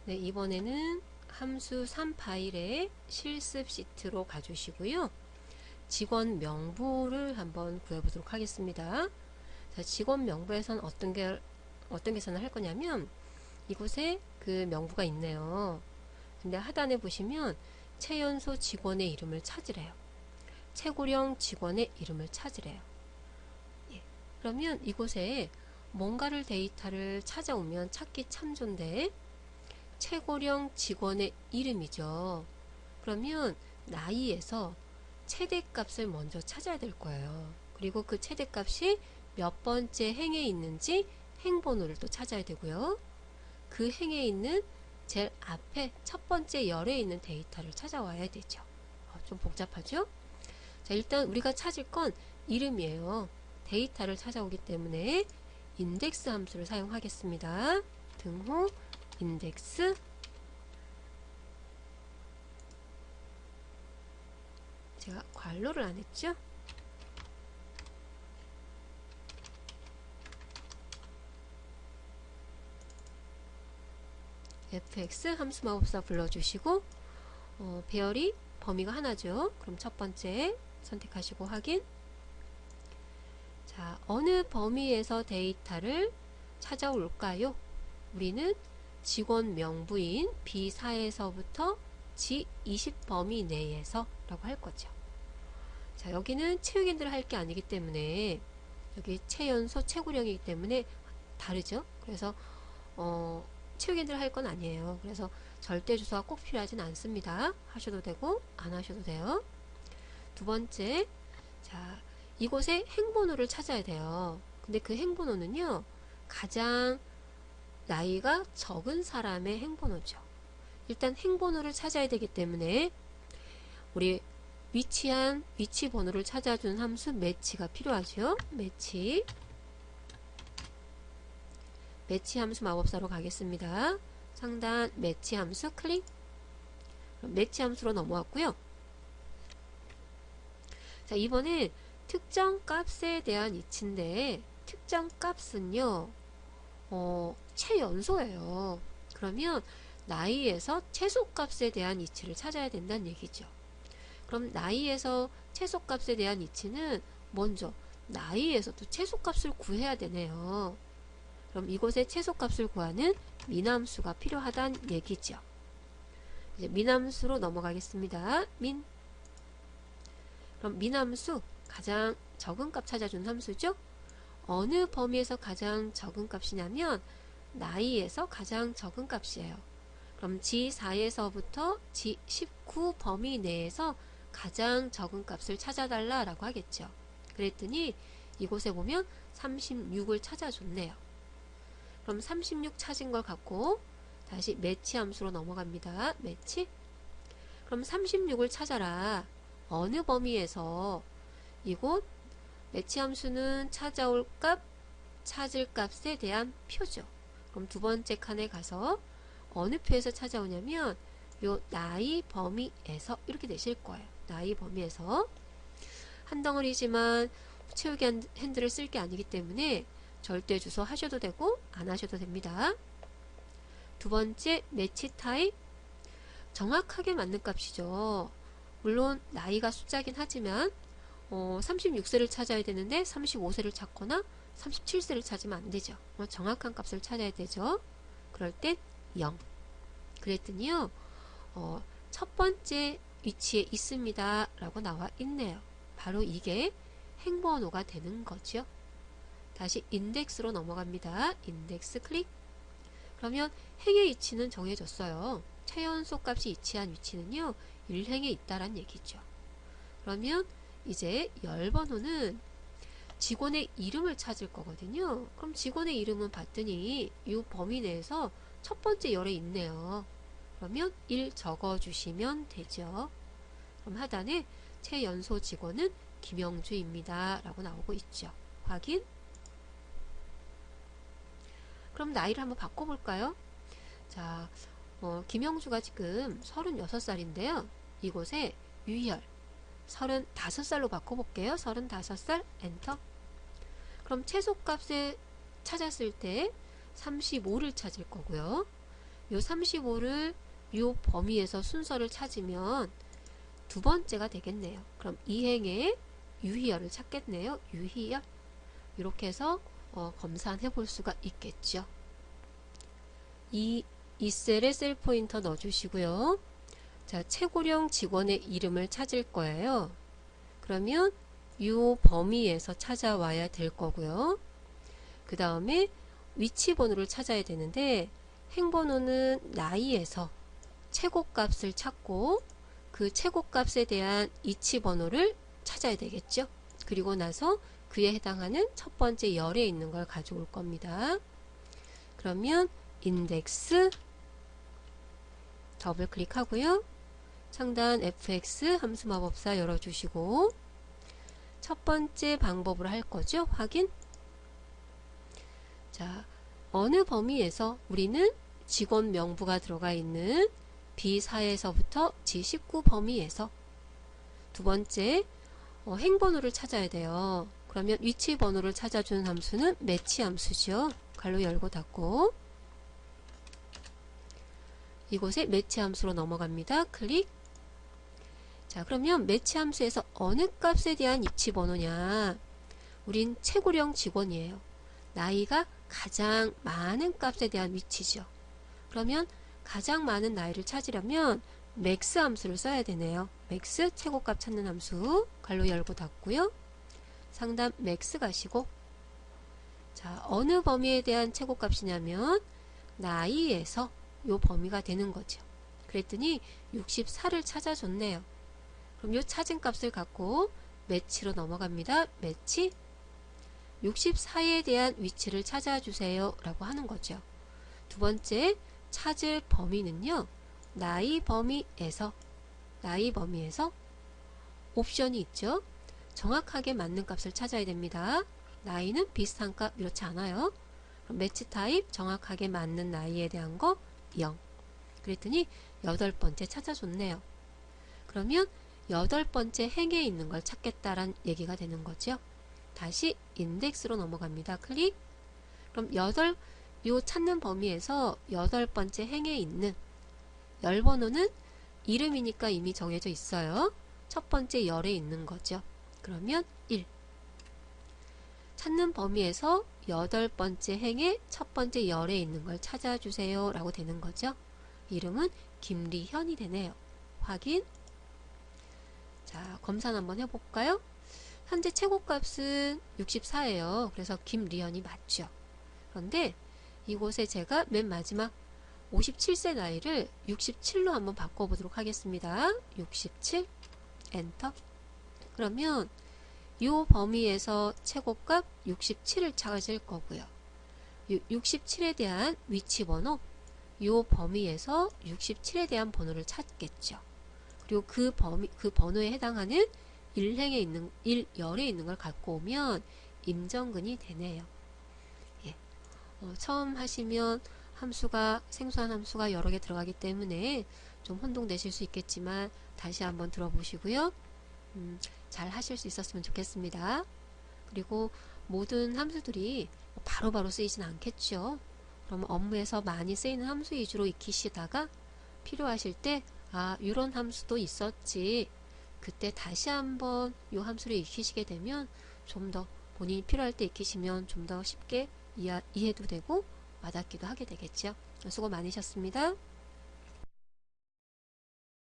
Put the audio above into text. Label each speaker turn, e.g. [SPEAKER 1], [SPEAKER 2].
[SPEAKER 1] 네, 이번에는 함수 3 파일에 실습 시트로 가주시고요. 직원 명부를 한번 구해보도록 하겠습니다. 자, 직원 명부에선 어떤 계산을 할 거냐면 이곳에 그 명부가 있네요. 근데 하단에 보시면 최연소 직원의 이름을 찾으래요. 최고령 직원의 이름을 찾으래요. 예. 그러면 이곳에 뭔가를 데이터를 찾아오면 찾기 참 좋은데 최고령 직원의 이름이죠. 그러면 나이에서 최대값을 먼저 찾아야 될 거예요. 그리고 그 최대값이 몇 번째 행에 있는지 행번호를 또 찾아야 되고요. 그 행에 있는 제일 앞에 첫 번째 열에 있는 데이터를 찾아와야 되죠. 좀 복잡하죠? 자, 일단 우리가 찾을 건 이름이에요. 데이터를 찾아오기 때문에 인덱스 함수를 사용하겠습니다. 등호 인덱스 제가 괄호를 안 했죠? fx 함수 마법사 불러주시고 배열이 범위가 하나죠. 그럼 첫 번째 선택하시고 확인. 자, 어느 범위에서 데이터를 찾아올까요? 우리는 직원 명부인 B4에서부터 G20 범위 내에서 라고 할 거죠. 자, 여기는 체육인들 할 게 아니기 때문에 여기 최연소 최고령이기 때문에 다르죠. 그래서 체육인들 할 건 아니에요. 그래서 절대 주소가 꼭 필요하진 않습니다. 하셔도 되고 안 하셔도 돼요. 두 번째, 자, 이곳에 행번호를 찾아야 돼요. 근데 그 행번호는요, 가장 나이가 적은 사람의 행번호죠. 일단 행번호를 찾아야 되기 때문에 우리 위치한 위치 번호를 찾아주는 함수 매치가 필요하죠. 매치 함수 마법사로 가겠습니다. 상단 매치 함수 클릭. 매치 함수로 넘어왔고요. 자, 이번엔 특정 값에 대한 이치인데 특정 값은요 최연소예요. 그러면 나이에서 최소값에 대한 이치를 찾아야 된다는 얘기죠. 그럼 나이에서 최소값에 대한 이치는 먼저 나이에서도 최소값을 구해야 되네요. 그럼 이곳에 최소값을 구하는 민함수가 필요하다는 얘기죠. 이제 민함수로 넘어가겠습니다. 그럼 민함수 가장 적은 값 찾아준 함수죠. 어느 범위에서 가장 적은 값이냐면 나이에서 가장 적은 값이에요. 그럼 G4에서부터 G19 범위 내에서 가장 적은 값을 찾아달라 라고 하겠죠. 그랬더니 이곳에 보면 36을 찾아줬네요. 그럼 36 찾은 걸 갖고 다시 매치 함수로 넘어갑니다. 매치. 그럼 36을 찾아라. 어느 범위에서 이곳 매치 함수는 찾아올 값, 찾을 값에 대한 표죠. 그럼 두 번째 칸에 가서 어느 표에서 찾아오냐면 요 나이 범위에서 이렇게 내실 거예요. 나이 범위에서 한 덩어리지만 채우기 핸들을 쓸 게 아니기 때문에 절대 주소 하셔도 되고 안 하셔도 됩니다. 두 번째 매치 타입 정확하게 맞는 값이죠. 물론 나이가 숫자긴 하지만 36세를 찾아야 되는데 35세를 찾거나 37세를 찾으면 안 되죠. 정확한 값을 찾아야 되죠. 그럴 땐 0. 그랬더니요. 첫 번째 위치에 있습니다. 라고 나와 있네요. 바로 이게 행번호가 되는 거죠. 다시 인덱스로 넘어갑니다. 인덱스 클릭. 그러면 행의 위치는 정해졌어요. 최연소 값이 위치한 위치는요. 1행에 있다란 얘기죠. 그러면 이제 열번호는 직원의 이름을 찾을 거거든요. 그럼 직원의 이름은 봤더니 이 범위 내에서 첫 번째 열에 있네요. 그러면 1 적어주시면 되죠. 그럼 하단에 최연소 직원은 김영주입니다. 라고 나오고 있죠. 확인. 그럼 나이를 한번 바꿔볼까요? 자, 김영주가 지금 36살인데요. 이곳에 유혈 35살로 바꿔볼게요. 35살 엔터. 그럼 최소값에 찾았을 때 35를 찾을 거고요. 요 35를 요 범위에서 순서를 찾으면 두 번째가 되겠네요. 그럼 이행의 유희열을 찾겠네요. 유희열. 이렇게 해서 검산해 볼 수가 있겠죠. 이 셀에 셀 포인터 넣어주시고요. 자, 최고령 직원의 이름을 찾을 거예요. 그러면 이 범위에서 찾아와야 될 거고요. 그 다음에 위치 번호를 찾아야 되는데 행번호는 나이에서 최고값을 찾고 그 최고값에 대한 위치 번호를 찾아야 되겠죠. 그리고 나서 그에 해당하는 첫 번째 열에 있는 걸 가져올 겁니다. 그러면 인덱스 더블 클릭하고요. 상단 fx 함수 마법사 열어주시고 첫 번째 방법으로 할 거죠. 확인. 자, 어느 범위에서 우리는 직원 명부가 들어가 있는 B4에서부터 G19 범위에서 두 번째 행번호를 찾아야 돼요. 그러면 위치 번호를 찾아주는 함수는 매치 함수죠. 괄호 열고 닫고 이곳에 매치 함수로 넘어갑니다. 클릭. 자, 그러면 매치 함수에서 어느 값에 대한 위치 번호냐? 우린 최고령 직원이에요. 나이가 가장 많은 값에 대한 위치죠. 그러면 가장 많은 나이를 찾으려면 맥스 함수를 써야 되네요. 맥스 최고값 찾는 함수 괄호 열고 닫고요. 상단 맥스 가시고 자, 어느 범위에 대한 최고값이냐면 나이에서 요 범위가 되는 거죠. 그랬더니 64를 찾아줬네요. 그럼 요 찾은 값을 갖고 매치로 넘어갑니다. 매치 64에 대한 위치를 찾아주세요 라고 하는 거죠. 두 번째 찾을 범위는요. 나이 범위에서 옵션이 있죠. 정확하게 맞는 값을 찾아야 됩니다. 나이는 비슷한 값 이렇지 않아요. 그럼 매치 타입 정확하게 맞는 나이에 대한 거 0. 그랬더니 8번째 찾아줬네요. 그러면 8번째 행에 있는 걸 찾겠다란 얘기가 되는 거죠. 다시 인덱스로 넘어갑니다. 클릭. 그럼 요 찾는 범위에서 8번째 행에 있는 열 번호는 이름이니까 이미 정해져 있어요. 첫 번째 열에 있는 거죠. 그러면 1. 찾는 범위에서 8번째 행의 첫 번째 열에 있는 걸 찾아주세요 라고 되는 거죠. 이름은 김리현이 되네요. 확인. 자, 검산 한번 해볼까요? 현재 최고값은 64예요. 그래서 김리현이 맞죠. 그런데 이곳에 제가 맨 마지막 57세 나이를 67로 한번 바꿔보도록 하겠습니다. 67 엔터. 그러면 이 범위에서 최고값 67을 찾을 거고요. 67에 대한 위치 번호, 이 범위에서 67에 대한 번호를 찾겠죠. 그리고 그 번호에 해당하는 1열에 있는 걸 갖고 오면 임정근이 되네요. 예. 처음 하시면 생소한 함수가 여러 개 들어가기 때문에 좀 혼동되실 수 있겠지만 다시 한번 들어보시고요. 잘 하실 수 있었으면 좋겠습니다. 그리고 모든 함수들이 바로바로 쓰이진 않겠죠. 그럼 업무에서 많이 쓰이는 함수 위주로 익히시다가 필요하실 때 이런 함수도 있었지. 그때 다시 한번 이 함수를 익히시게 되면 좀 더 본인이 필요할 때 익히시면 좀 더 쉽게 이해도 되고 와닿기도 하게 되겠죠. 수고 많으셨습니다.